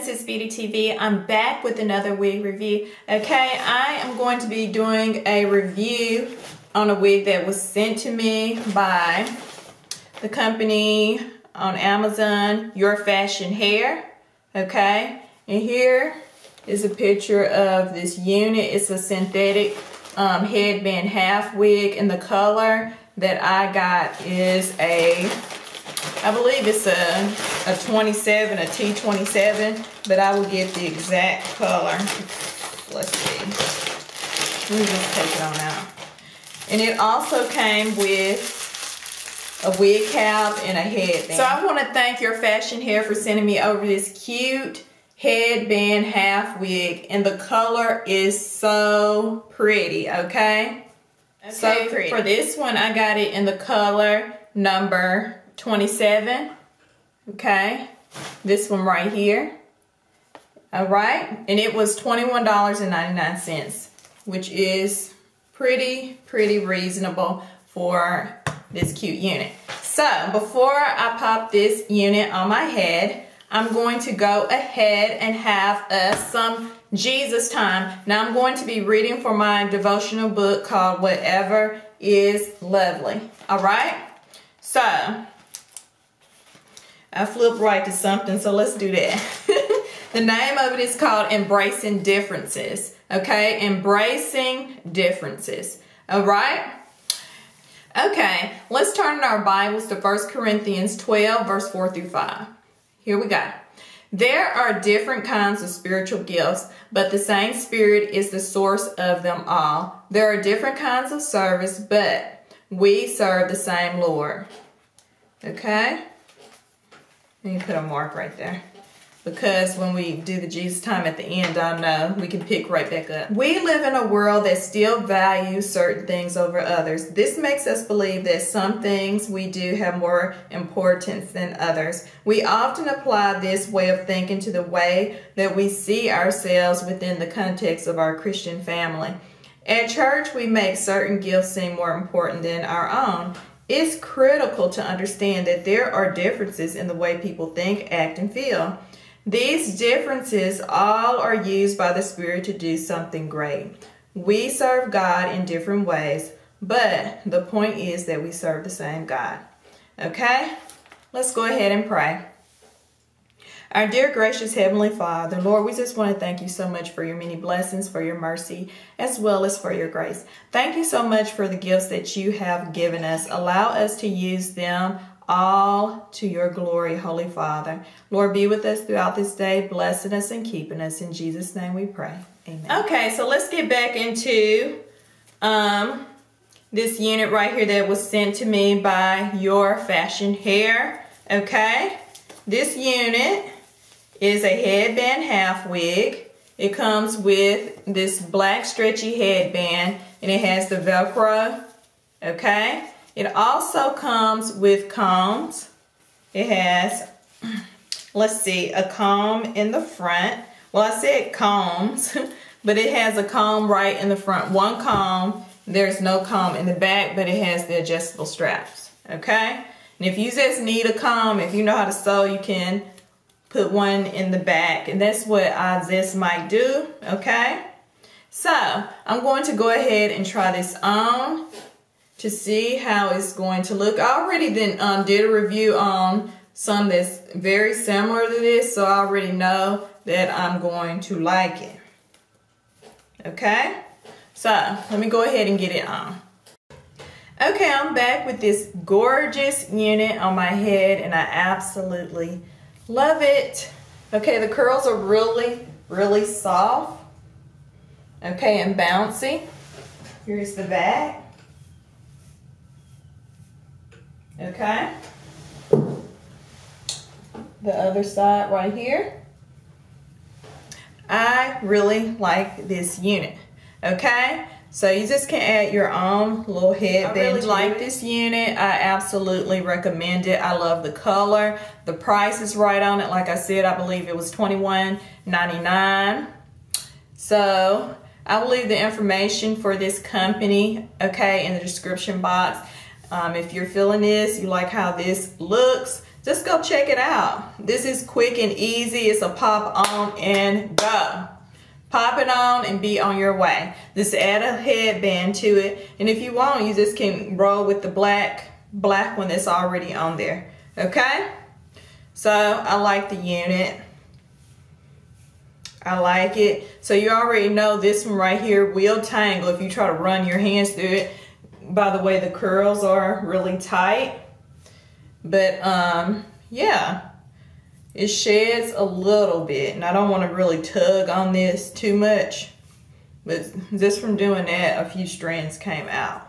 this is Beauty TV. I'm back with another wig review. Okay, I am going to be doing a review on a wig that was sent to me by the company on Amazon, Your Fashion Hair. Okay, and here is a picture of this unit. It's a synthetic headband half wig, and the color that I got is I believe it's a 27, a T27, but I will get the exact color. Let's see. Let me just take it on out. And it also came with a wig cap and a headband. So I want to thank Your Fashion Hair for sending me over this cute headband half wig, and the color is so pretty, okay? So pretty. For this one, I got it in the color number 27, okay? This one right here, all right? And it was $21.99, which is pretty reasonable for this cute unit. So before I pop this unit on my head, I'm going to go ahead and have some Jesus time. Now I'm going to be reading from my devotional book called Whatever is Lovely. All right? So I flipped right to something, so let's do that. The name of it is called Embracing Differences. Okay? Embracing Differences. All right? Okay, let's turn in our Bibles to 1 Corinthians 12, verse 4 through 5. Here we go. There are different kinds of spiritual gifts, but the same Spirit is the source of them all. There are different kinds of service, but we serve the same Lord. Okay? Let me put a mark right there, because when we do the Jesus time at the end, I know we can pick right back up. We live in a world that still values certain things over others. This makes us believe that some things we do have more importance than others. We often apply this way of thinking to the way that we see ourselves within the context of our Christian family. At church, we make certain gifts seem more important than our own. It's critical to understand that there are differences in the way people think, act, and feel. These differences all are used by the Spirit to do something great. We serve God in different ways, but the point is that we serve the same God. Okay? Let's go ahead and pray. Our dear gracious Heavenly Father, Lord, we just want to thank you so much for your many blessings, for your mercy, as well as for your grace. Thank you so much for the gifts that you have given us. Allow us to use them all to your glory, Holy Father. Lord, be with us throughout this day, blessing us and keeping us. In Jesus' name we pray. Amen. Okay, so let's get back into this unit right here that was sent to me by Your Fashion Hair. Okay, this unit is a headband half wig. It comes with this black stretchy headband, and it has the Velcro. Okay. It also comes with combs. It has, let's see, a comb in the front. Well, I said combs, but it has a comb right in the front. One comb, there's no comb in the back, but it has the adjustable straps, okay? And if you just need a comb, if you know how to sew, you can put one in the back. And that's what I just might do, okay? So, I'm going to go ahead and try this on to see how it's going to look. I already did a review on some that's very similar to this, so I already know that I'm going to like it. Okay? So, let me go ahead and get it on. Okay, I'm back with this gorgeous unit on my head, and I absolutely love it. Okay, the curls are really soft. Okay, and bouncy. Here's the back. Okay, the other side right here. I really like this unit. Okay, so you just can add your own little headband. I really like this unit. I absolutely recommend it. I love the color. The price is right on it. Like I said, I believe it was $21.99. So I will leave the information for this company, okay, in the description box. If you're feeling this, you like how this looks, just go check it out. This is quick and easy. It's a pop on and go. Pop it on and be on your way. Just add a headband to it. And if you want, you just can roll with the black one that's already on there. Okay? So I like the unit. I like it. So you already know this one right here will tangle if you try to run your hands through it. By the way, the curls are really tight. But yeah, it sheds a little bit. And I don't want to really tug on this too much. But just from doing that, a few strands came out.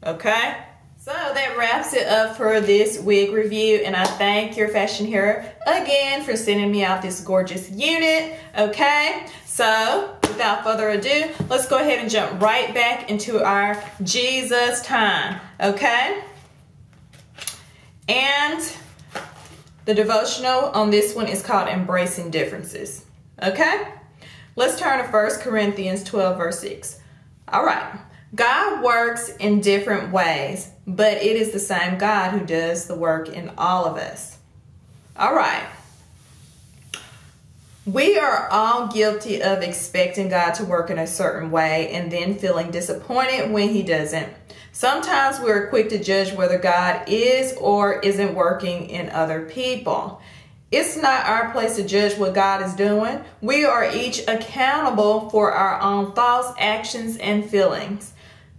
Okay? So that wraps it up for this wig review, and I thank Your Fashion Hair again for sending me out this gorgeous unit. Okay, so without further ado, let's go ahead and jump right back into our Jesus time. Okay, and the devotional on this one is called Embracing Differences. Okay, let's turn to 1 Corinthians 12 verse 6. All right. God works in different ways, but it is the same God who does the work in all of us. All right. We are all guilty of expecting God to work in a certain way and then feeling disappointed when he doesn't. Sometimes we're quick to judge whether God is or isn't working in other people. It's not our place to judge what God is doing. We are each accountable for our own thoughts, actions, and feelings.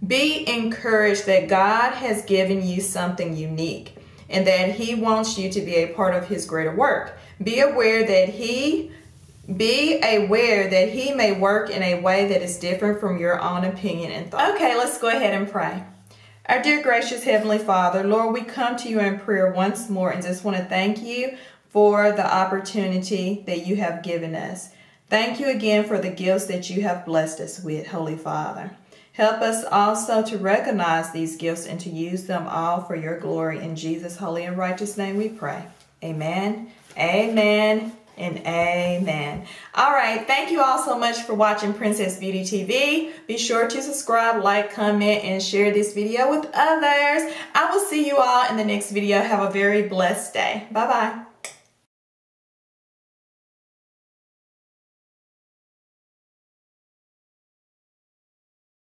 Be encouraged that God has given you something unique and that he wants you to be a part of his greater work. Be aware that he may work in a way that is different from your own opinion and thought. Okay, let's go ahead and pray. Our dear gracious Heavenly Father, Lord, we come to you in prayer once more and just want to thank you for the opportunity that you have given us. Thank you again for the gifts that you have blessed us with, Holy Father. Help us also to recognize these gifts and to use them all for your glory. In Jesus' holy and righteous name we pray. Amen, amen, and amen. All right, thank you all so much for watching Princess Beauty TV. Be sure to subscribe, like, comment, and share this video with others. I will see you all in the next video. Have a very blessed day. Bye-bye.